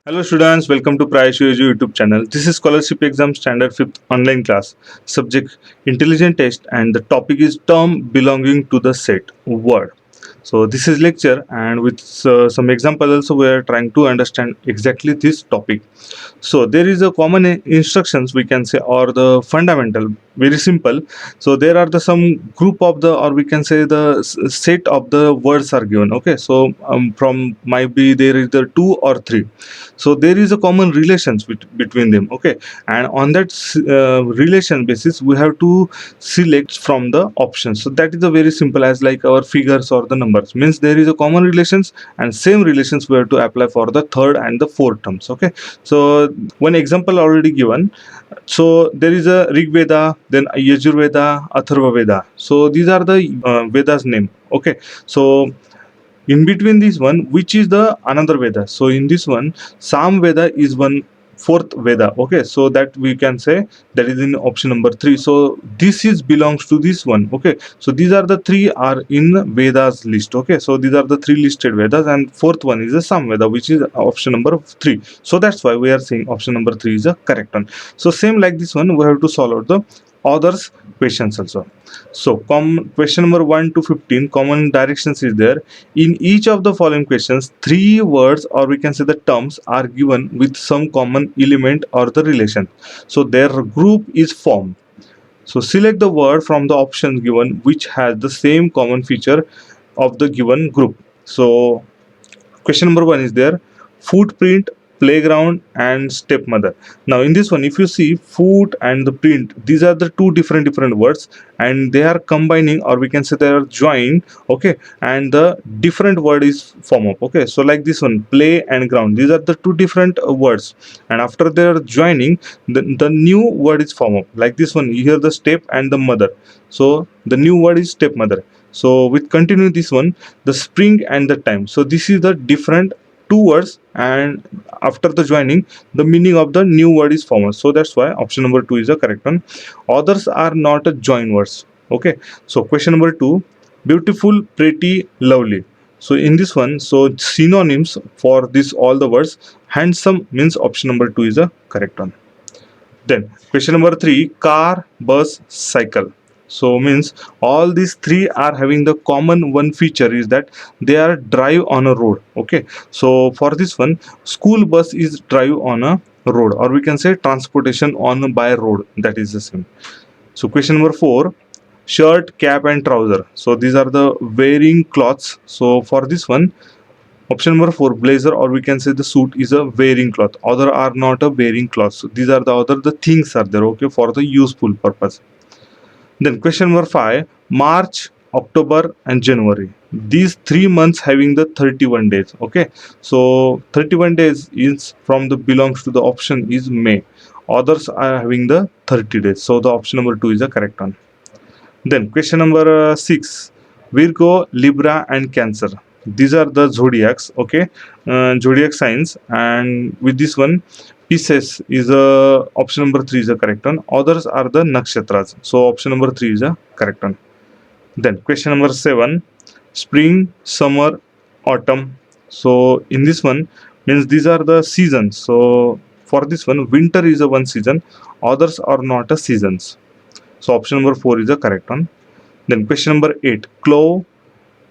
Hello students, welcome to PraescioEdu YouTube channel. This is scholarship exam standard 5th online class. Subject intelligent test and the topic is term belonging to the set word. So this is lecture and with some example also we are trying to understand exactly this topic. So there is a common instructions we can say or the fundamental very simple. So there are the some group of the or we can say the set of the words are given. Okay, so from might be there is the two or three, so there is a common relations between them. Okay, and on that relation basis we have to select from the options. So that is a very simple as like our figures or the numbers means there is a common relations and same relations we have to apply for the third and the fourth terms. Okay, so one example already given. So there is a Rig Veda, then Yajur Veda, Atharva Veda. So these are the Vedas name. Okay, so in between this one which is the another Veda. So in this one Sam Veda is one fourth Veda. Okay, so that we can say that is in option number 3. So this is belongs to this one. Okay, so these are the three are in Vedas list. Okay, so these are the three listed Vedas and fourth one is the Sam Veda which is option number 3. So that's why we are saying option number 3 is the correct one. So same like this one we have to solve out the others questions also. So question number 1 to 15 common directions is there. In each of the following questions, three words or we can say the terms are given with some common element or the relation. So their group is formed. So select the word from the options given which has the same common feature of the given group. So question number 1 is there: footprint, playground and stepmother. Now in this one if you see foot and the print, these are the two different words and they are combining or we can say they are joined. Okay, and the different word is form up. Okay, so like this one play and ground, these are the two different words and after they are joining the new word is form up. Like this one you hear the step and the mother, so the new word is stepmother. So with continue this one the spring and the time, so this is the different two words and after the joining the meaning of the new word is formed. So that's why option number 2 is the correct one. Others are not a join words. Okay, so question number 2: beautiful, pretty, lovely. So in this one, so synonyms for this all the words, handsome means option number 2 is the correct one. Then question number 3: car, bus, cycle. So means all these three are having the common one feature is that they are drive on a road. Okay, so for this one school bus is drive on a road or we can say transportation on by road, that is the same. So question number 4: shirt, cap and trouser. So these are the wearing cloths. So for this one option number 4 blazer or we can say the suit is a wearing cloth. Other are not a wearing cloth. So these are the other the things are there. Okay, for the useful purpose. Then question number 5: March, October and January. These 3 months having the 31 days. Okay, so 31 days is from the belongs to the option is May. Others are having the 30 days. So the option number 2 is the correct one. Then question number 6: Virgo, Libra and Cancer. These are the zodiacs. Okay, zodiac signs and with this one Pisces is option number 3 is the correct one. Others are the nakshatras. So option number 3 is the correct one. Then question number 7: spring, summer, autumn. So in this one means these are the seasons. So for this one winter is a one season. Others are not a seasons. So option number 4 is the correct one. Then question number 8: clove,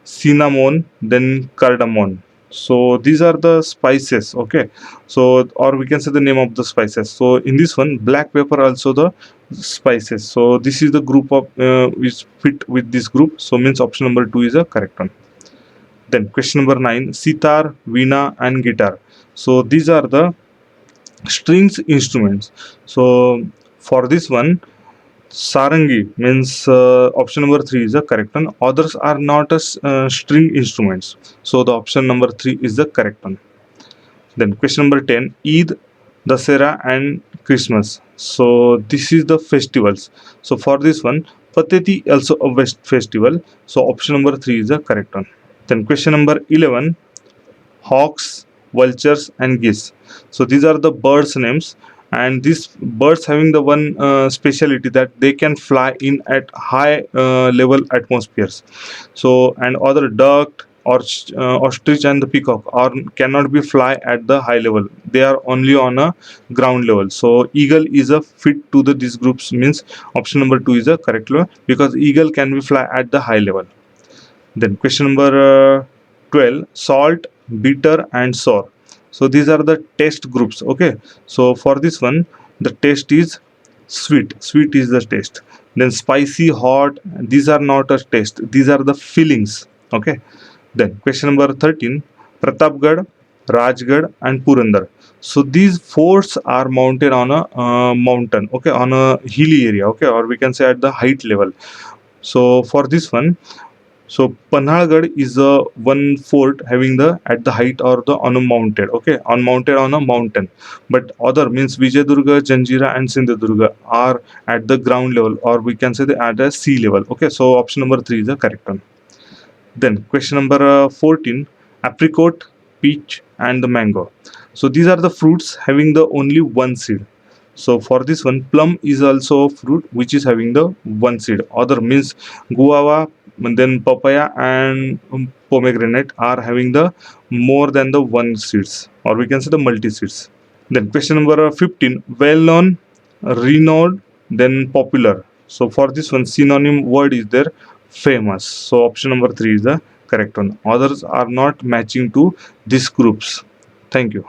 cinnamon, then cardamom. So these are the spices. Okay, so or we can say the name of the spices. So in this one black pepper also the spices. So this is the group of which fit with this group. So means option number 2 is the correct one. Then question number 9: sitar, veena and guitar. So these are the strings instruments. So for this one Sarangi means option number 3 is the correct one. Others are not as string instruments. So the option number 3 is the correct one. Then question number 10: Eid, Dasera and Christmas. So this is the festivals. So for this one Pateti also a West festival. So option number 3 is the correct one. Then question number 11: hawks, vultures and geese. So these are the birds names and these birds having the one speciality that they can fly in at high level atmospheres. So and other duck, or ostrich and the peacock are cannot be fly at the high level. They are only on a ground level. So eagle is a fit to the these groups, means option number 2 is the correct one, because eagle can be fly at the high level. Then question number 12, salt, bitter and sour. So these are the taste groups. Okay, so for this one the taste is sweet. Sweet is the taste. Then spicy, hot, these are not a taste, these are the feelings. Okay. Then question number 13, Pratapgarh, Rajgarh and Purandar. So these forts are mounted on a mountain, okay, on a hilly area, okay, or we can say at the height level. So for this one, so Panhalgarh is a one fort having the at the height or the on a mounted, okay, on mounted on a mountain. But other means Vijayadurga, Janjira and Sindhudurga are at the ground level, or we can say at a sea level. Okay, so option number 3 is the correct one. Then question number 14, apricot, peach and the mango. So these are the fruits having the only one seed. So for this one, plum is also a fruit which is having the one seed. Other means guava, and then papaya and pomegranate are having the more than the one seeds, or we can say the multi seeds. Then question number 15, well known, renowned, then popular. So for this one, synonym word is there, famous. So option number 3 is the correct one. Others are not matching to these groups. Thank you.